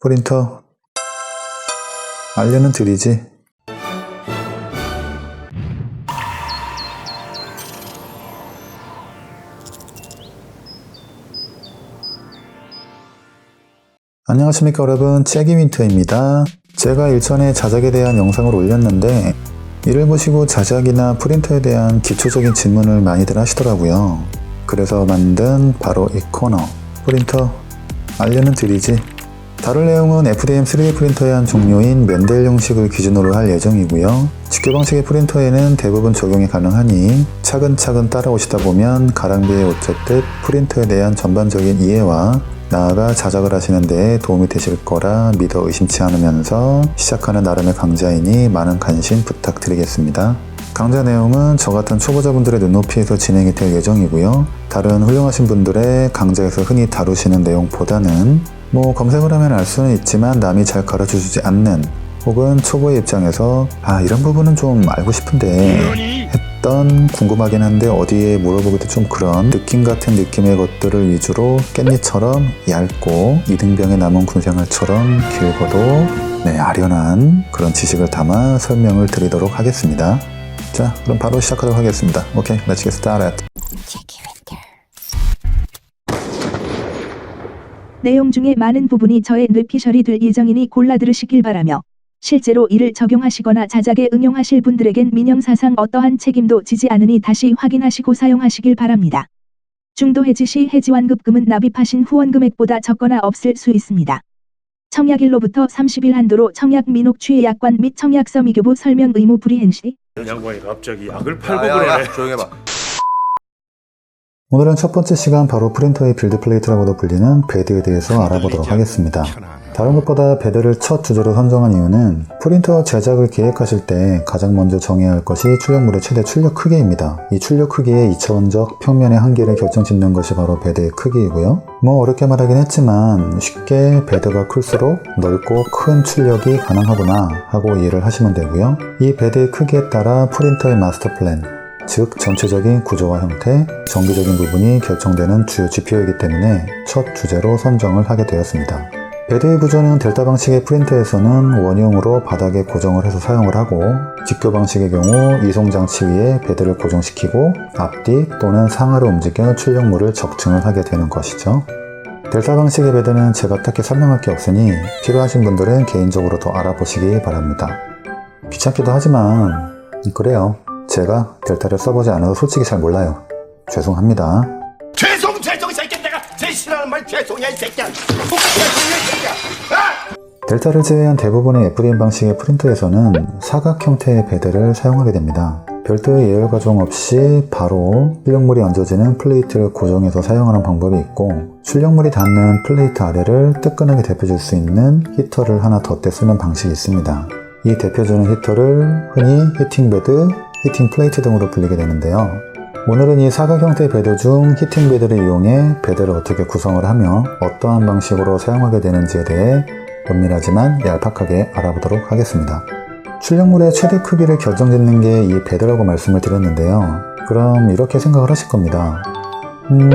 프린터 알려는 드리지. 안녕하십니까 여러분, 잭이윈터입니다. 제가 일전에 자작에 대한 영상을 올렸는데 이를 보시고 자작이나 프린터에 대한 기초적인 질문을 많이들 하시더라고요. 그래서 만든 바로 이 코너, 프린터 알려는 드리지. 다룰 내용은 FDM 3D 프린터의 한 종류인 맨델 형식을 기준으로 할 예정이고요. 직교 방식의 프린터에는 대부분 적용이 가능하니 차근차근 따라오시다 보면 가랑비에 옷 젖듯 프린터에 대한 전반적인 이해와 나아가 자작을 하시는 데 도움이 되실 거라 믿어 의심치 않으면서 시작하는 나름의 강좌이니 많은 관심 부탁드리겠습니다. 강좌 내용은 저같은 초보자분들의 눈높이에서 진행이 될 예정이고요. 다른 훌륭하신 분들의 강좌에서 흔히 다루시는 내용보다는 검색을 하면 알 수는 있지만 남이 잘 가르쳐주지 않는, 혹은 초보의 입장에서 이런 부분은 좀 알고 싶은데 했던, 궁금하긴 한데 어디에 물어보기도 좀 그런 느낌 같은 느낌의 것들을 위주로 깻잎처럼 얇고 이등병에 남은 군생활처럼 길고도 아련한 그런 지식을 담아 설명을 드리도록 하겠습니다. 자, 그럼 바로 시작하도록 하겠습니다. 오케이, let's get started. 내용 중에 많은 부분이 저의 뇌피셜이 될 예정이니 골라 들으시길 바라며, 실제로 이를 적용하시거나 자작에 응용하실 분들에겐 민영사상 어떠한 책임도 지지 않으니 다시 확인하시고 사용하시길 바랍니다. 중도 해지 시 해지완급금은 납입하신 후원 금액보다 적거나 없을 수 있습니다. 청약일로부터 30일 한도로 청약 민혹 취해 약관 및 청약서 미교부 설명 의무 불이행 시. 양반이 갑자기 약을 팔고 그러네. 조용히 해봐. 오늘은 첫 번째 시간 바로 프린터의 빌드 플레이트라고도 불리는 베드에 대해서 알아보도록 하겠습니다. 다른 것보다 베드를 첫 주제로 선정한 이유는 프린터 제작을 계획하실 때 가장 먼저 정해야 할 것이 출력물의 최대 출력 크기입니다. 이 출력 크기의 2차원적 평면의 한계를 결정짓는 것이 바로 베드의 크기이고요. 어렵게 말하긴 했지만 쉽게 베드가 클수록 넓고 큰 출력이 가능하구나 하고 이해를 하시면 되고요. 이 베드의 크기에 따라 프린터의 마스터 플랜, 즉 전체적인 구조와 형태, 정기적인 부분이 결정되는 주요 지표이기 때문에 첫 주제로 선정을 하게 되었습니다. 베드의 구조는 델타 방식의 프린터에서는 원형으로 바닥에 고정을 해서 사용을 하고, 직교 방식의 경우 이송장치 위에 베드를 고정시키고 앞뒤 또는 상하로 움직여 출력물을 적층을 하게 되는 것이죠. 델타 방식의 베드는 제가 딱히 설명할 게 없으니 필요하신 분들은 개인적으로 더 알아보시기 바랍니다. 귀찮기도 하지만 그래요. 제가 델타를 써보지 않아서 솔직히 잘 몰라요. 죄송합니다. 죄송 이 새끼야. 내가 제일 싫어하는 말 죄송이야 이 새끼야. 죄송이야 이 새끼야. 델타를 제외한 대부분의 FDM 방식의 프린터에서는 사각 형태의 베드를 사용하게 됩니다. 별도의 예열 과정 없이 바로 출력물이 얹어지는 플레이트를 고정해서 사용하는 방법이 있고, 출력물이 닿는 플레이트 아래를 뜨끈하게 데펴줄 수 있는 히터를 하나 덧대 쓰는 방식이 있습니다. 이 데펴주는 히터를 흔히 히팅 베드, 히팅 플레이트 등으로 불리게 되는데요. 오늘은 이 사각 형태의 베드 중 히팅 베드를 이용해 베드를 어떻게 구성을 하며 어떠한 방식으로 사용하게 되는지에 대해 은밀하지만 얄팍하게 알아보도록 하겠습니다. 출력물의 최대 크기를 결정짓는 게 이 베드라고 말씀을 드렸는데요. 그럼 이렇게 생각을 하실 겁니다.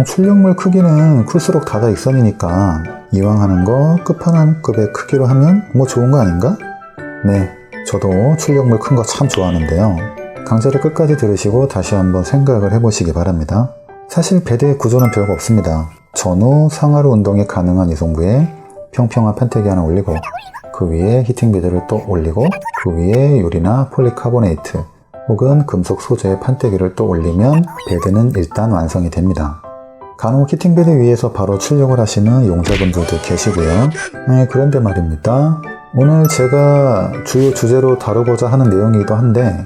출력물 크기는 클수록 다다익선이니까 이왕 하는 거 끝판왕급의 크기로 하면 좋은 거 아닌가? 네, 저도 출력물 큰 거 참 좋아하는데요. 강좌를 끝까지 들으시고 다시 한번 생각을 해보시기 바랍니다. 사실 베드의 구조는 별거 없습니다. 전후, 상하로 운동이 가능한 이송부에 평평한 판때기 하나 올리고, 그 위에 히팅 베드를 또 올리고, 그 위에 유리나 폴리카보네이트 혹은 금속 소재의 판때기를 또 올리면 베드는 일단 완성이 됩니다. 간혹 히팅 베드 위에서 바로 출력을 하시는 용자분들도 계시고요. 그런데 말입니다. 오늘 제가 주요 주제로 다루고자 하는 내용이기도 한데,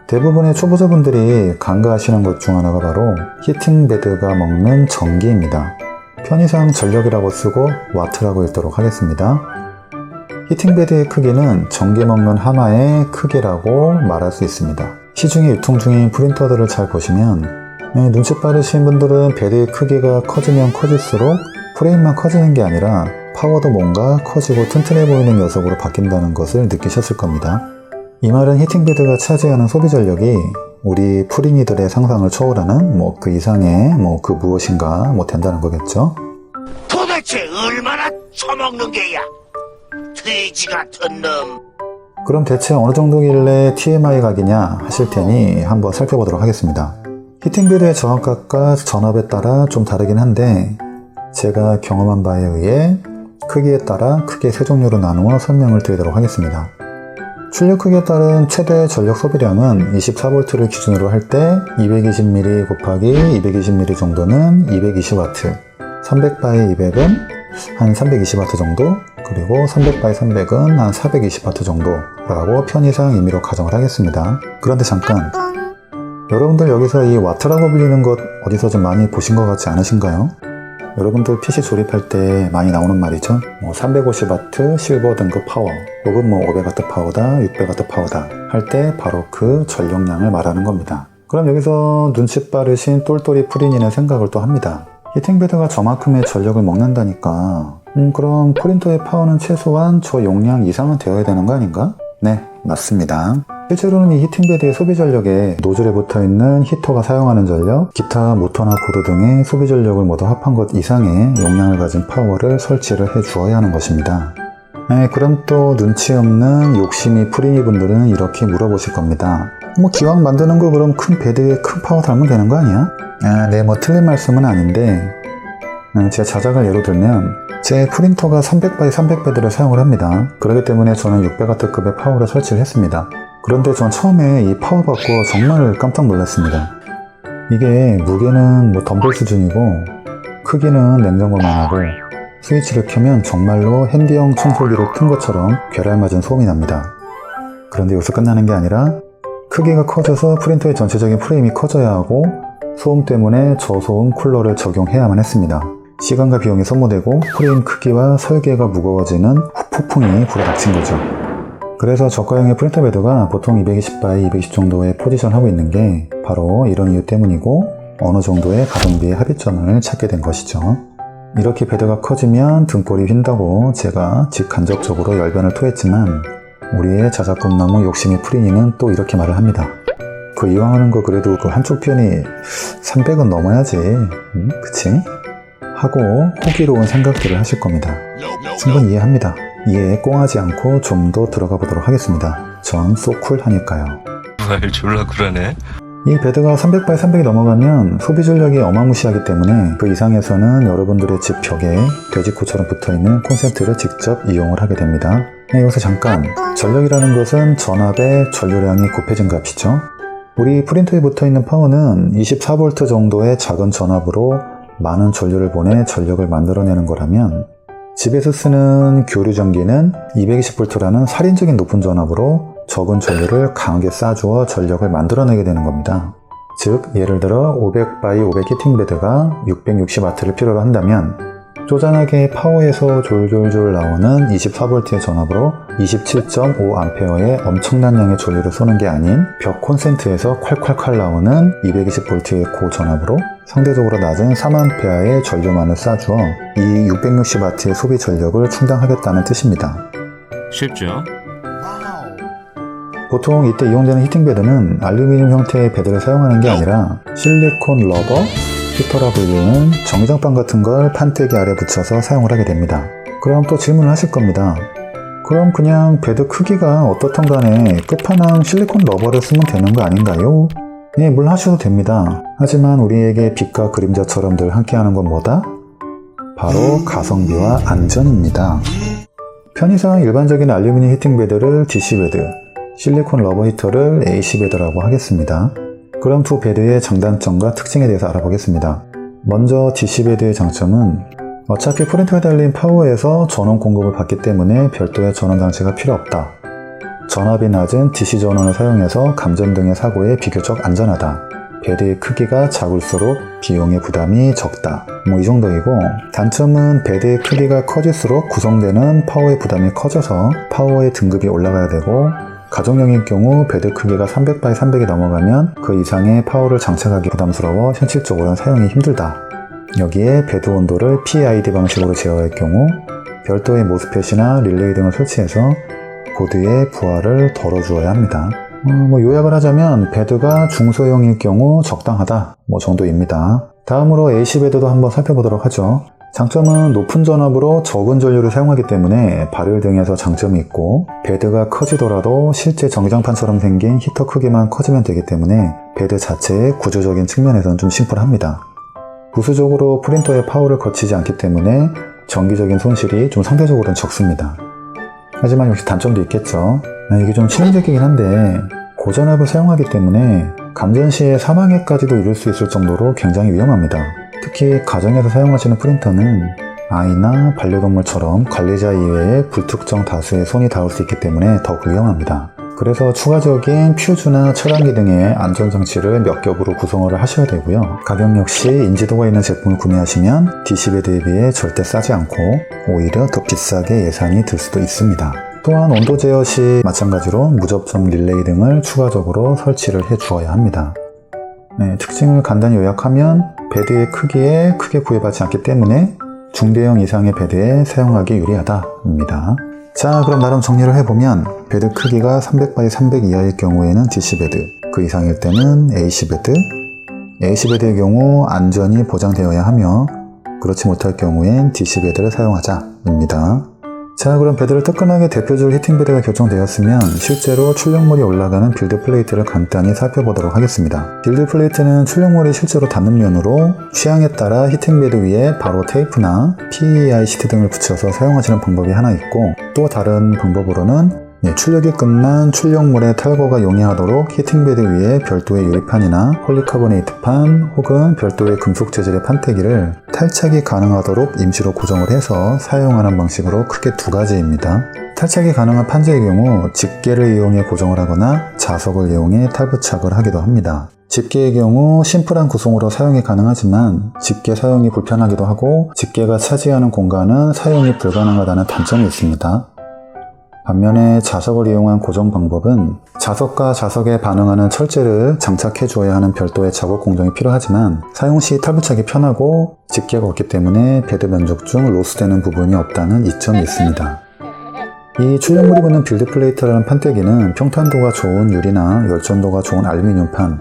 대부분의 초보자분들이 간과하시는 것 중 하나가 바로 히팅 베드가 먹는 전기입니다. 편의상 전력이라고 쓰고 와트라고 읽도록 하겠습니다. 히팅 베드의 크기는 전기 먹는 하마의 크기라고 말할 수 있습니다. 시중에 유통 중인 프린터들을 잘 보시면 눈치 빠르신 분들은 베드의 크기가 커지면 커질수록 프레임만 커지는 게 아니라 파워도 뭔가 커지고 튼튼해 보이는 녀석으로 바뀐다는 것을 느끼셨을 겁니다. 이 말은 히팅 베드가 차지하는 소비 전력이 우리 프린이들의 상상을 초월하는 그 이상의 그 무엇인가 된다는 거겠죠. 도대체 얼마나 처먹는 게야? 돼지 같은 놈. 그럼 대체 어느 정도길래 TMI 각이냐 하실 테니 한번 살펴보도록 하겠습니다. 히팅베드의 저항값과 전압에 따라 좀 다르긴 한데 제가 경험한 바에 의해 크기에 따라 크게 세 종류로 나누어 설명을 드리도록 하겠습니다. 출력 크기에 따른 최대 전력 소비량은 24V를 기준으로 할 때 220mA 곱하기 220mA 정도는 220W, 300바이 200은 한 320W 정도, 그리고 300바이 300은 한 420W 정도라고 편의상 임의로 가정을 하겠습니다. 그런데 잠깐, 여러분들 여기서 이 와트라고 불리는 것 어디서 좀 많이 보신 것 같지 않으신가요? 여러분들 PC 조립할 때 많이 나오는 말이죠. 350W 실버 등급 파워, 혹은 500W 파워다, 600W 파워다 할 때 바로 그 전력량을 말하는 겁니다. 그럼 여기서 눈치 빠르신 똘똘이 프린이는 생각을 또 합니다. 히팅베드가 저만큼의 전력을 먹는다니까 그럼 프린터의 파워는 최소한 저 용량 이상은 되어야 되는 거 아닌가? 네, 맞습니다. 실제로는 이 히팅베드의 소비 전력에 노즐에 붙어있는 히터가 사용하는 전력, 기타 모터나 보드 등의 소비 전력을 모두 합한 것 이상의 용량을 가진 파워를 설치를 해 주어야 하는 것입니다. 네, 그럼 또 눈치 없는 욕심이 프리니 분들은 이렇게 물어보실 겁니다. 기왕 만드는 거 그럼 큰 베드에 큰 파워 달면 되는 거 아니야? 네, 틀린 말씀은 아닌데 제 자작을 예로 들면 제 프린터가 300바이 300베드를 사용을 합니다. 그렇기 때문에 저는 600W급의 파워를 설치를 했습니다. 그런데 전 처음에 이 파워 받고 정말 깜짝 놀랐습니다. 이게 무게는 덤벨 수준이고 크기는 냉장고만 하고 스위치를 켜면 정말로 핸디형 청소기를 튼 것처럼 괴랄맞은 소음이 납니다. 그런데 여기서 끝나는 게 아니라 크기가 커져서 프린터의 전체적인 프레임이 커져야 하고 소음 때문에 저소음 쿨러를 적용해야만 했습니다. 시간과 비용이 소모되고 프레임 크기와 설계가 무거워지는 후폭풍이 불어닥친 거죠. 그래서 저가형의 프린터 베드가 보통 220바이 220 정도에 포지션하고 있는 게 바로 이런 이유 때문이고 어느 정도의 가성비의 합의점을 찾게 된 것이죠. 이렇게 베드가 커지면 등골이 휜다고 제가 직간접적으로 열변을 토했지만 우리의 자작꿈나무 욕심이 프리니는 또 이렇게 말을 합니다. 그 이왕 하는 거 그래도 그 한쪽 편이 300은 넘어야지, 그치? 하고 호기로운 생각들을 하실 겁니다. 충분히 이해합니다. 이해에 꽁하지 않고 좀 더 들어가 보도록 하겠습니다. 전 소쿨하니까요. 말 졸라 쿨하네. 이 베드가 300바이 300이 넘어가면 소비 전력이 어마무시하기 때문에 그 이상에서는 여러분들의 집 벽에 돼지코처럼 붙어있는 콘센트를 직접 이용을 하게 됩니다. 여기서 잠깐, 전력이라는 것은 전압의 전류량이 곱해진 값이죠. 우리 프린터에 붙어있는 파워는 24V 정도의 작은 전압으로 많은 전류를 보내 전력을 만들어내는 거라면 집에서 쓰는 교류 전기는 220V라는 살인적인 높은 전압으로 적은 전류를 강하게 쏴주어 전력을 만들어내게 되는 겁니다. 즉, 예를 들어 500바이 500 히팅베드가 660W를 필요로 한다면 쪼잔하게 파워에서 졸졸졸 나오는 24V의 전압으로 27.5A의 엄청난 양의 전류를 쏘는 게 아닌 벽 콘센트에서 콸콸콸 나오는 220V의 고전압으로 상대적으로 낮은 3A의 전류만을 쏴주어 이 660W의 소비 전력을 충당하겠다는 뜻입니다. 쉽죠? 보통 이때 이용되는 히팅베드는 알루미늄 형태의 베드를 사용하는 게 아니라 실리콘 러버 히터라 불리는 정장판 같은 걸 판때기 아래 붙여서 사용을 하게 됩니다. 그럼 또 질문을 하실 겁니다. 그럼 그냥 베드 크기가 어떻든 간에 끝판왕 실리콘 러버를 쓰면 되는 거 아닌가요? 네, 물론 하셔도 됩니다. 하지만 우리에게 빛과 그림자처럼 늘 함께하는 건 뭐다? 바로 가성비와 안전입니다. 편의상 일반적인 알루미늄 히팅베드를 DC베드, 실리콘 러버 히터를 AC베드라고 하겠습니다. 그럼 두 베드의 장단점과 특징에 대해서 알아보겠습니다. 먼저 DC베드의 장점은 어차피 프린터에 달린 파워에서 전원 공급을 받기 때문에 별도의 전원 장치가 필요 없다. 전압이 낮은 DC 전원을 사용해서 감전 등의 사고에 비교적 안전하다. 베드의 크기가 작을수록 비용의 부담이 적다. 이 정도이고, 단점은 베드의 크기가 커질수록 구성되는 파워의 부담이 커져서 파워의 등급이 올라가야 되고, 가정용일 경우 베드 크기가 300바이 300이 넘어가면 그 이상의 파워를 장착하기 부담스러워 현실적으로는 사용이 힘들다. 여기에 베드 온도를 PID 방식으로 제어할 경우 별도의 모스펫이나 릴레이 등을 설치해서 보드의 부하를 덜어주어야 합니다. 요약을 하자면 베드가 중소형일 경우 적당하다 정도입니다. 다음으로 AC 베드도 한번 살펴보도록 하죠. 장점은 높은 전압으로 적은 전류를 사용하기 때문에 발열 등에서 장점이 있고, 베드가 커지더라도 실제 전기장판처럼 생긴 히터 크기만 커지면 되기 때문에 베드 자체의 구조적인 측면에서는 좀 심플합니다. 부수적으로 프린터의 파워를 거치지 않기 때문에 전기적인 손실이 좀 상대적으로는 적습니다. 하지만 역시 단점도 있겠죠. 이게 좀 실용적이긴 한데 고전압을 사용하기 때문에 감전 시에 사망에까지도 이를 수 있을 정도로 굉장히 위험합니다. 특히 가정에서 사용하시는 프린터는 아이나 반려동물처럼 관리자 이외에 불특정 다수의 손이 닿을 수 있기 때문에 더욱 위험합니다. 그래서 추가적인 퓨즈나 차단기 등의 안전장치를 몇 겹으로 구성을 하셔야 되고요. 가격 역시 인지도가 있는 제품을 구매하시면 DC베드에 비해 절대 싸지 않고 오히려 더 비싸게 예산이 들 수도 있습니다. 또한 온도 제어 시 마찬가지로 무접점 릴레이 등을 추가적으로 설치를 해 주어야 합니다. 특징을 간단히 요약하면 베드의 크기에 크게 구애받지 않기 때문에 중대형 이상의 베드에 사용하기 유리하다입니다. 자, 그럼 나름 정리를 해보면 베드 크기가 300x300 이하일 경우에는 DC베드, 그 이상일 때는 AC베드, AC베드의 경우 안전이 보장되어야 하며 그렇지 못할 경우엔 DC베드를 사용하자입니다. 자, 그럼 베드를 뜨끈하게 대표줄 히팅베드가 결정되었으면 실제로 출력물이 올라가는 빌드 플레이트를 간단히 살펴보도록 하겠습니다. 빌드 플레이트는 출력물이 실제로 닿는 면으로 취향에 따라 히팅베드 위에 바로 테이프나 PEI 시트 등을 붙여서 사용하시는 방법이 하나 있고, 또 다른 방법으로는 출력이 끝난 출력물의 탈거가 용이하도록 히팅베드 위에 별도의 유리판이나 폴리카보네이트판 혹은 별도의 금속 재질의 판때기를 탈착이 가능하도록 임시로 고정을 해서 사용하는 방식으로 크게 두 가지입니다. 탈착이 가능한 판재의 경우 집게를 이용해 고정을 하거나 자석을 이용해 탈부착을 하기도 합니다. 집게의 경우 심플한 구성으로 사용이 가능하지만 집게 사용이 불편하기도 하고 집게가 차지하는 공간은 사용이 불가능하다는 단점이 있습니다. 반면에 자석을 이용한 고정 방법은 자석과 자석에 반응하는 철제를 장착해 주어야 하는 별도의 작업 공정이 필요하지만 사용 시 탈부착이 편하고 집게가 없기 때문에 베드 면적 중 로스되는 부분이 없다는 이점이 있습니다. 이 출력물이 붙는 빌드 플레이트라는 판때기는 평탄도가 좋은 유리나 열전도가 좋은 알루미늄판,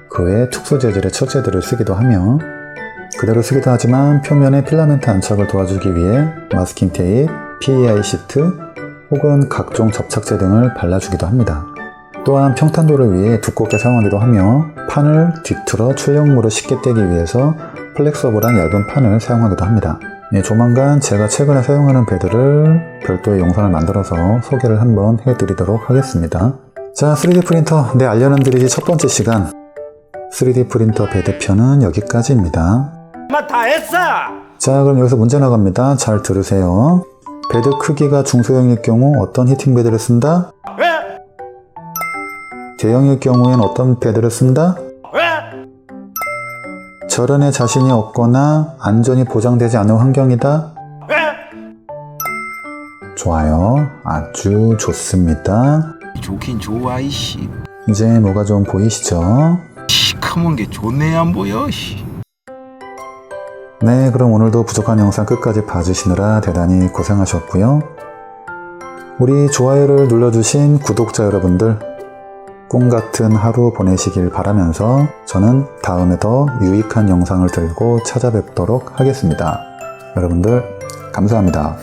그 외 특수 재질의 철제들을 쓰기도 하며 그대로 쓰기도 하지만 표면에 필라멘트 안착을 도와주기 위해 마스킹 테이프, PEI 시트 혹은 각종 접착제 등을 발라주기도 합니다. 또한 평탄도를 위해 두껍게 사용하기도 하며 판을 뒤틀어 출력물을 쉽게 떼기 위해서 플렉서블한 얇은 판을 사용하기도 합니다. 조만간 제가 최근에 사용하는 베드를 별도의 영상을 만들어서 소개를 한번 해드리도록 하겠습니다. 자, 3D 프린터 알려는 드리기 첫 번째 시간 3D 프린터 베드 편은 여기까지입니다. 다 했어. 자, 그럼 여기서 문제 나갑니다. 잘 들으세요. 베드 크기가 중소형일 경우 어떤 히팅 베드를 쓴다? 왜? 대형일 경우엔 어떤 베드를 쓴다? 왜? 절연에 자신이 없거나 안전이 보장되지 않은 환경이다? 왜? 좋아요. 아주 좋습니다. 좋긴 좋아 이씨. 이제 뭐가 좀 보이시죠? 시커먼 게 좋네 안 보여 씨. 네, 그럼 오늘도 부족한 영상 끝까지 봐주시느라 대단히 고생하셨고요. 우리 좋아요를 눌러주신 구독자 여러분들, 꿈같은 하루 보내시길 바라면서 저는 다음에 더 유익한 영상을 들고 찾아뵙도록 하겠습니다. 여러분들 감사합니다.